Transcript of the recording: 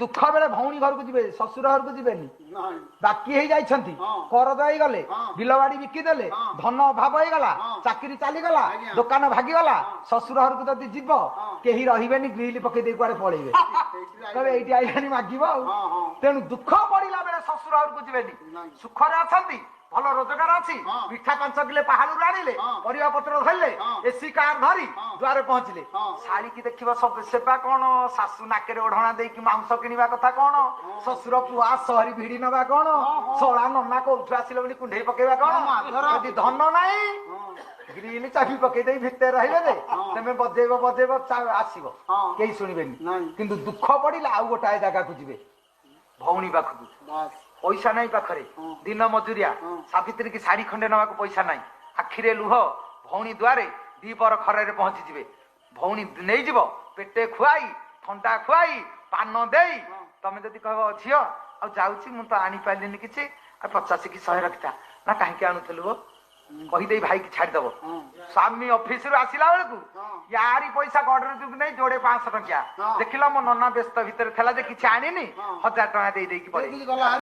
ଦୁଃଖ ବେଳେ ଭଉଣୀ ଘରକୁ ଯିବେ, ଶ୍ୱଶୁର ଘରକୁ ଯିବେନି। ନାଇଁ ବାକି ହେଇଯାଇଛନ୍ତି, କରଜ ହେଇଗଲେ, ବିଲବାଡି ବିକିଦେଲେ, ଧନ ଅଭାବ ହେଇଗଲା, ଚାକିରି ଚାଲିଗଲା, ଦୋକାନ ଭାଗିଗଲା, ଶ୍ୱଶୁର ଘରକୁ ଯଦି ଯିବ କେହି ରହିବେନି, ଗ୍ରିଲ ପକେଇ ଦେଇ କୁଆଡେ ପଳେଇବେ, କହିବେ ଏଇଠି ଆଇଲାଣି ମାଗିବ ଆଉ। ତେଣୁ ଦୁଃଖ ପଡିଲା ବେଳେ ଶ୍ୱଶୁର ଘରକୁ ଯିବେନି। ସୁଖରେ ଅଛନ୍ତି, ଭଲ ରୋଜଗାର ଅଛି, ପିଠା 5 କିଲୋ ପାହାଡରୁ ଆଣିଲେ, ପରିବା ପତ୍ର ଧରିଲେ, ଏସି କାର ଧରି ଦୁଆରେ ପହଞ୍ଚିଲେ, ଶାଢୀକି ଦେଖିବ ସେବା କଣ, ଶାଶୁ ନାକରେ ଓଢଣା ଦେଇକି ମାଉଁସ କିଣିବା କଥା କଣ, ଶ୍ୱଶୁର ପୁଅ ସହରୀ ଭିଡି ନବା କଣ, ଶଳା ନନା କୋଉଠୁ ଆସିଲେ ବୋଲି କୁଣ୍ଢେଇ ପକେଇବା କଣ। ଯଦି ଧନ ନାହିଁ ଗ୍ରିଲ ଚାବି ପକେଇ ଦେଇ ଭିତରେ ରହିବେ ଯେ ତମେ ବଜେଇବ ଆସିବ, କେହି ଶୁଣିବେନି। କିନ୍ତୁ ଦୁଃଖ ପଡିଲା ଆଉ ଗୋଟାଏ ଜାଗାକୁ ଯିବେ, ଭଉଣୀ ପାଖକୁ। ପଇସା ନାହିଁ ପାଖରେ, ଦିନ ମଜୁରିଆ, ସାବିତ୍ରୀ କି ଶାଢୀ ଖଣ୍ଡେ ନବାକୁ ପଇସା ନାହିଁ, ଆଖିରେ ଲୁହ, ଭଉଣୀ ଦୁଆରେ ଦିପହର ଖରାରେ ପହଞ୍ଚିଯିବେ। ଭଉଣୀ ନେଇଯିବ, ପେଟେ ଖୁଆଇ, ଥଣ୍ଡା ଖୁଆଇ, ପାନ ଦେଇ, ତମେ ଯଦି କହିବ ଝିଅ ଆଉ ଯାଉଛି ମୁଁ ତ ଆଣିପାରିଲିନି କିଛି, ଆଉ 50 କି 100 ରଖିଥା, ନା କାହିଁକି ଆଣୁଥିଲୁ କହିଦେଇ ଭାଇକି ଛାଡିଦବ। ସ୍ୱାମୀ ଅଫିସରୁ ଆସିଲା ବେଳକୁ ୟାରି ପଇସା ଗଡରେଜକୁ ନେଇ ଯୋଡେ 500 ଟଙ୍କିଆ, ଦେଖିଲ ମୋ ନନା ବ୍ୟସ୍ତ ଭିତରେ ଥିଲା ଯେ କିଛି ଆଣିନି, 1000 ଟଙ୍କା ଦେଇକି ପଳେଇ।